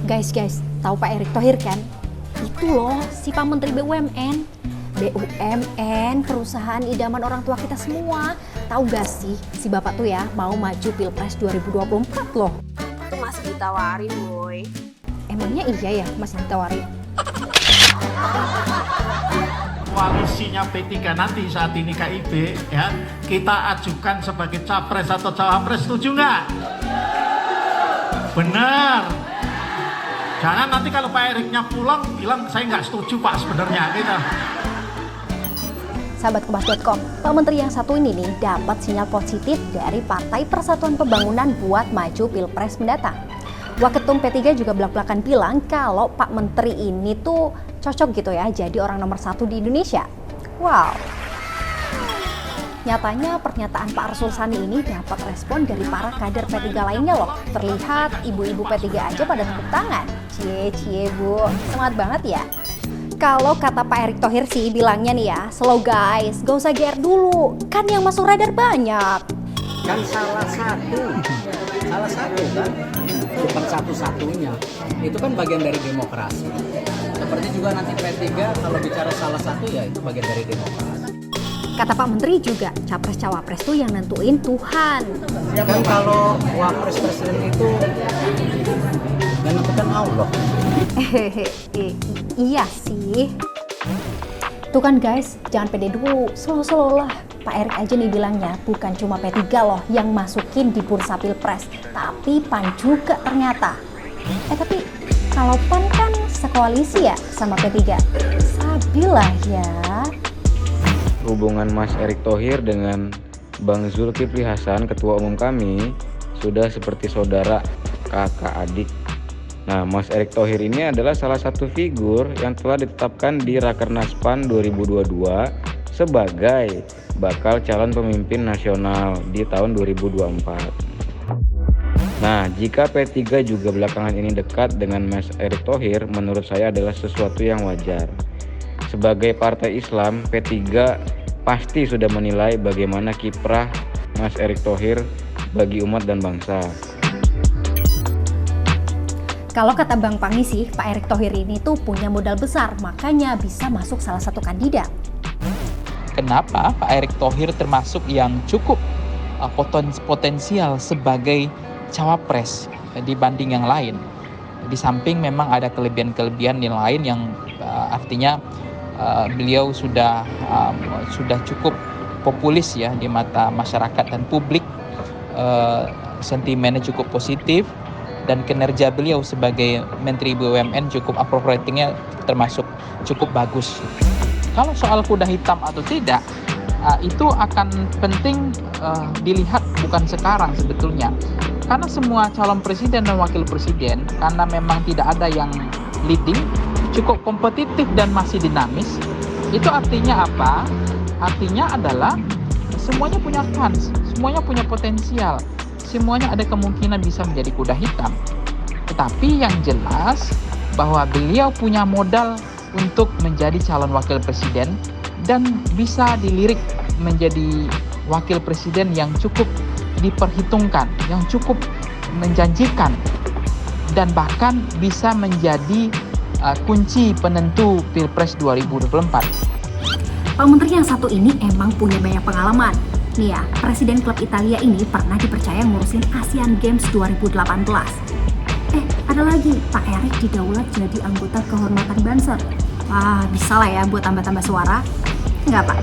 Guys, tahu Pak Erick Thohir kan? Itu loh, si Pak Menteri BUMN. BUMN, perusahaan idaman orang tua kita semua. Tahu gak sih, si Bapak tuh ya mau maju Pilpres 2024 loh. Itu masih ditawarin, boy. Emangnya iya ya masih ditawarin? Koalisinya P3 nanti saat ini KIB ya, kita ajukan sebagai capres atau cawapres, setuju nggak? Benar. Jangan nanti kalau Pak Eriknya pulang bilang saya nggak setuju Pak sebenarnya gitu. Sahabat Kompas.com, Pak Menteri yang satu ini nih dapat sinyal positif dari Partai Persatuan Pembangunan buat maju Pilpres mendatang. Waketum P3 juga belak-belakan bilang kalau Pak Menteri ini tuh cocok gitu ya jadi orang nomor 1 di Indonesia. Wow. Nyatanya pernyataan Pak Arsul Sani ini dapat respon dari para kader P3 lainnya loh. Terlihat ibu-ibu P3 aja pada tepuk tangan. Cie Bu, semangat banget ya. Kalau kata Pak Erick Thohir sih bilangnya nih ya, slow guys, gak usah GR dulu, kan yang masuk radar banyak. Kan salah satu kan, bukan satu-satunya. Itu kan bagian dari demokrasi. Seperti juga nanti P3 kalau bicara salah satu ya itu bagian dari demokrasi. Kata Pak Menteri juga, capres-cawapres tuh yang nentuin Tuhan. Kan kalau wapres presiden itu yang nentukan Allah. Iya sih. Tuh kan guys, jangan pede dulu, slow-slow lah. Pak Erick aja nih bilangnya bukan cuma P3 loh yang masukin di bursa Pilpres, tapi PAN juga ternyata. Tapi kalau PAN kan sekoalisi ya sama P3. Sabilah ya. Hubungan Mas Erick Thohir dengan Bang Zulkifli Hasan, ketua umum kami, sudah seperti saudara kakak adik. Nah, Mas Erick Thohir ini adalah salah satu figur yang telah ditetapkan di Rakernas PAN 2022 sebagai bakal calon pemimpin nasional di tahun 2024. Nah, jika P3 juga belakangan ini dekat dengan Mas Erick Thohir, menurut saya adalah sesuatu yang wajar. Sebagai partai Islam, P3 pasti sudah menilai bagaimana kiprah Mas Erick Thohir bagi umat dan bangsa. Kalau kata Bang Pangi sih, Pak Erick Thohir ini tuh punya modal besar, makanya bisa masuk salah satu kandidat. Kenapa Pak Erick Thohir termasuk yang cukup potensial sebagai cawapres dibanding yang lain. Di samping memang ada kelebihan-kelebihan yang lain yang artinya beliau sudah cukup populis ya di mata masyarakat dan publik, sentimennya cukup positif, dan kinerja beliau sebagai Menteri BUMN cukup approval ratingnya termasuk cukup bagus. Kalau soal kuda hitam atau tidak, itu akan penting dilihat bukan sekarang sebetulnya. Karena semua calon presiden dan wakil presiden, karena memang tidak ada yang leading, cukup kompetitif dan masih dinamis. Itu artinya apa? Artinya adalah semuanya punya kans, semuanya punya potensial, semuanya ada kemungkinan bisa menjadi kuda hitam. Tetapi yang jelas bahwa beliau punya modal untuk menjadi calon wakil presiden dan bisa dilirik menjadi wakil presiden yang cukup diperhitungkan, yang cukup menjanjikan, dan bahkan bisa menjadi kunci penentu Pilpres 2024. Pak Menteri yang satu ini emang punya banyak pengalaman. Nih ya, Presiden klub Italia ini pernah dipercaya ngurusin Asian Games 2018. Ada lagi, Pak Erick didaulat jadi anggota kehormatan Banser. Wah, bisa lah ya buat tambah-tambah suara. Enggak, Pak?